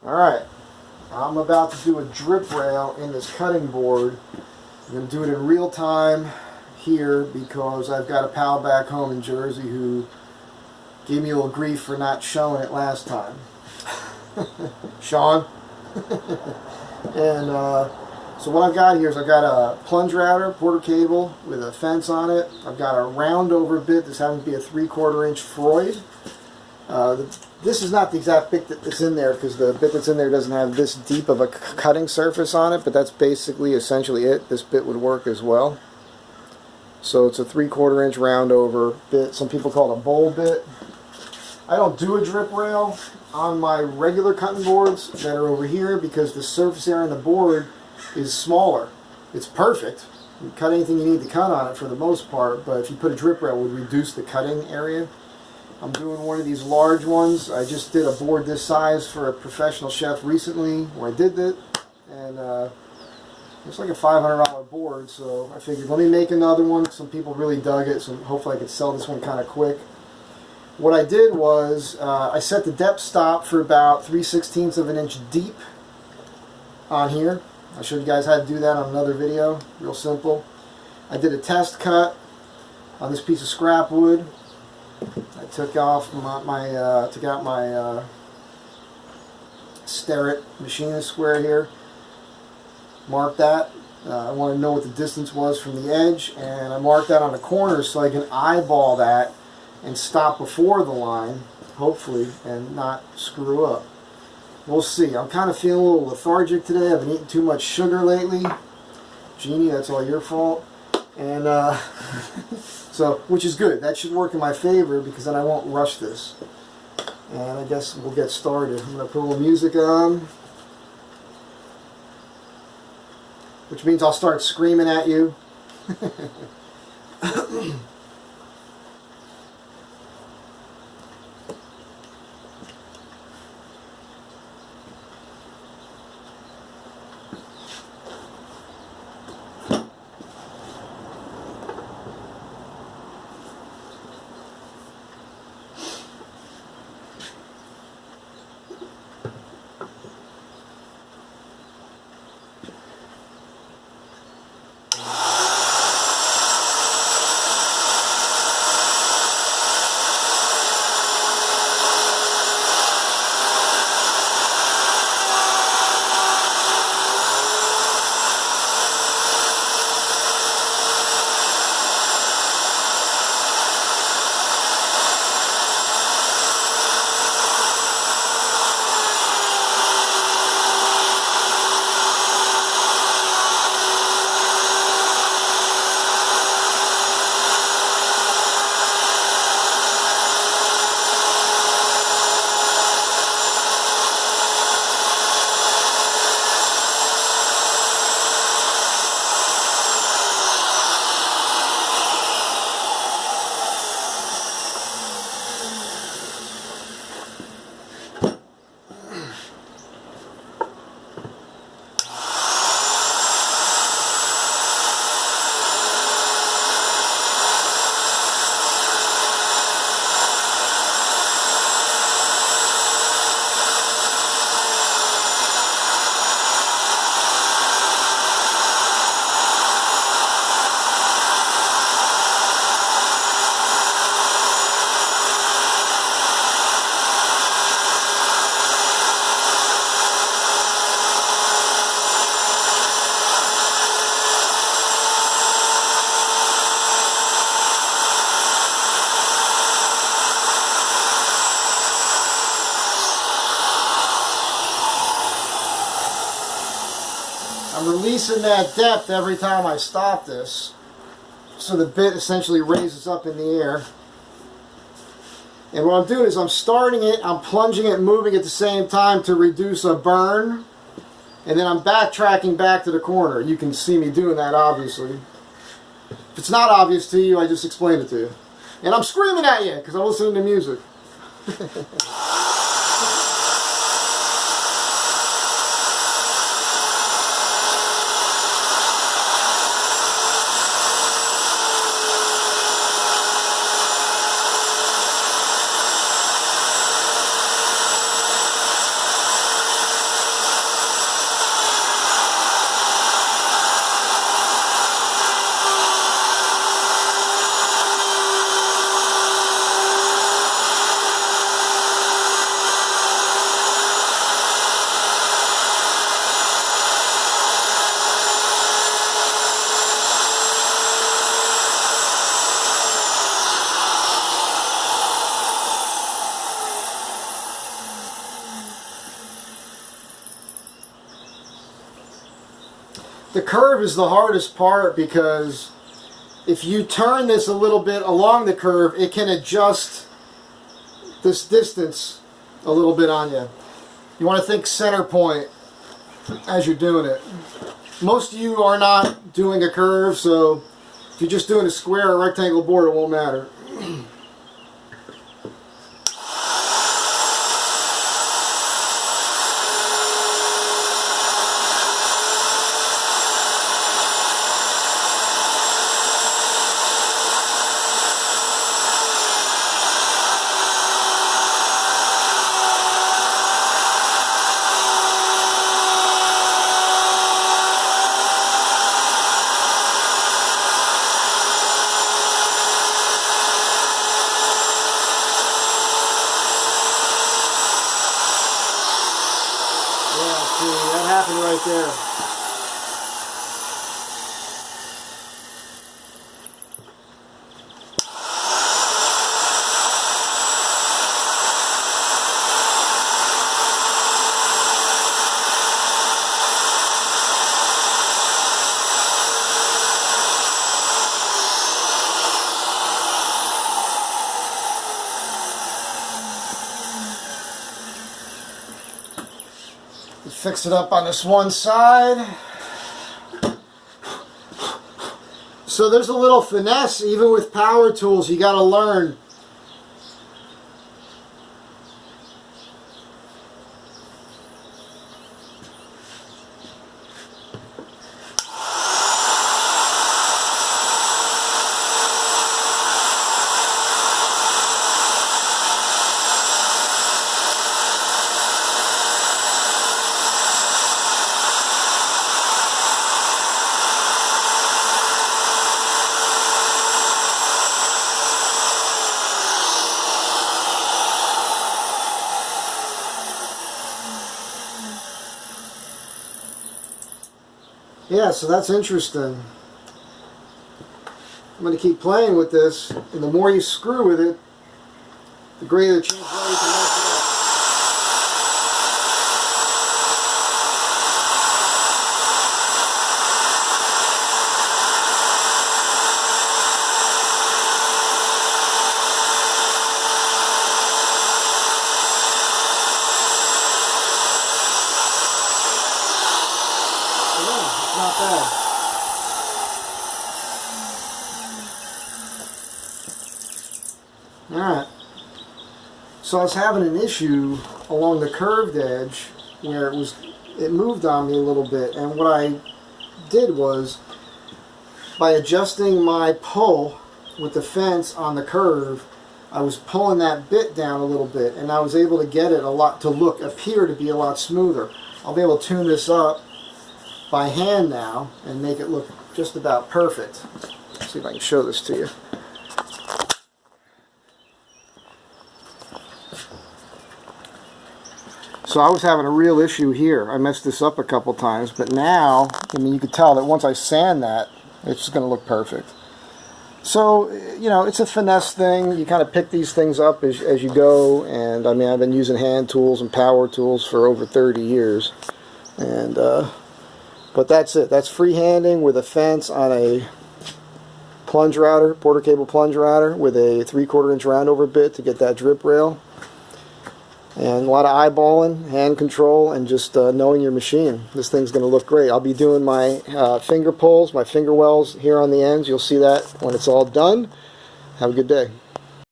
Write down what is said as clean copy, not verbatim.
Alright, I'm about to do a drip rail in this cutting board. I'm going to do it in real time here because I've got a pal back home in Jersey who gave me a little grief for not showing it last time. Sean. And so what I've got here is I've got a plunge router, porter cable with a fence on it. I've got a round over bit. This happens to be a 3/4 inch Freud. This is not the exact bit that's in there because the bit that's in there doesn't have this deep of a cutting surface on it, but that's basically essentially it. This bit would work as well. So it's a 3/4 inch round over bit. Some people call it a bowl bit. I don't do a drip rail on my regular cutting boards that are over here because the surface area on the board is smaller. It's perfect. You can cut anything you need to cut on it for the most part, but if you put a drip rail, it would reduce the cutting area. I'm doing one of these large ones. I just did a board this size for a professional chef recently where I did it, and it's like a $500 board, so I figured let me make another one. Some people really dug it, so hopefully I could sell this one kind of quick. What I did was I set the depth stop for about 3/16 of an inch deep on here. I showed you guys how to do that on another video, real simple. I did a test cut on this piece of scrap wood. I took off took out my Starrett machinist square here. Marked that. I want to know what the distance was from the edge, and I marked that on the corner so I can eyeball that and stop before the line, hopefully, and not screw up. We'll see. I'm kind of feeling a little lethargic today. I've been eating too much sugar lately. Jeannie, that's all your fault. And so, which is good. That should work in my favor because then I won't rush this. And I guess we'll get started. I'm going to put a little music on, which means I'll start screaming at you. I'm releasing that depth every time I stop this, so the bit essentially raises up in the air. And what I'm doing is I'm starting it, I'm plunging it, moving at the same time to reduce a burn, and then I'm backtracking back to the corner. You can see me doing that, obviously. If it's not obvious to you, I just explained it to you. And I'm screaming at you because I'm listening to music. The curve is the hardest part because if you turn this a little bit along the curve, it can adjust this distance a little bit on you. You want to think center point as you're doing it. Most of you are not doing a curve, so if you're just doing a square or rectangle board, it won't matter. That happened right there. Fix it up on this one side. So there's a little finesse, even with power tools, you got to learn. Yeah, so that's interesting. I'm going to keep playing with this, and the more you screw with it, the greater the chance you can mess it up. Not bad. Alright. So I was having an issue along the curved edge where it moved on me a little bit, and what I did was, by adjusting my pull with the fence on the curve, I was pulling that bit down a little bit, and I was able to get it appear to be a lot smoother. I'll be able to tune this up by hand now and make it look just about perfect. Let's see if I can show this to you. So I was having a real issue here. I messed this up a couple times, but now, I mean, you can tell that once I sand that, it's just going to look perfect. So, you know, it's a finesse thing. You kind of pick these things up as you go, and I mean, I've been using hand tools and power tools for over 30 years, and but that's it. That's freehanding with a fence on a plunge router, Porter cable plunge router with a 3/4 inch roundover bit to get that drip rail. And a lot of eyeballing, hand control, and just knowing your machine. This thing's going to look great. I'll be doing my finger pulls, my finger wells here on the ends. You'll see that when it's all done. Have a good day.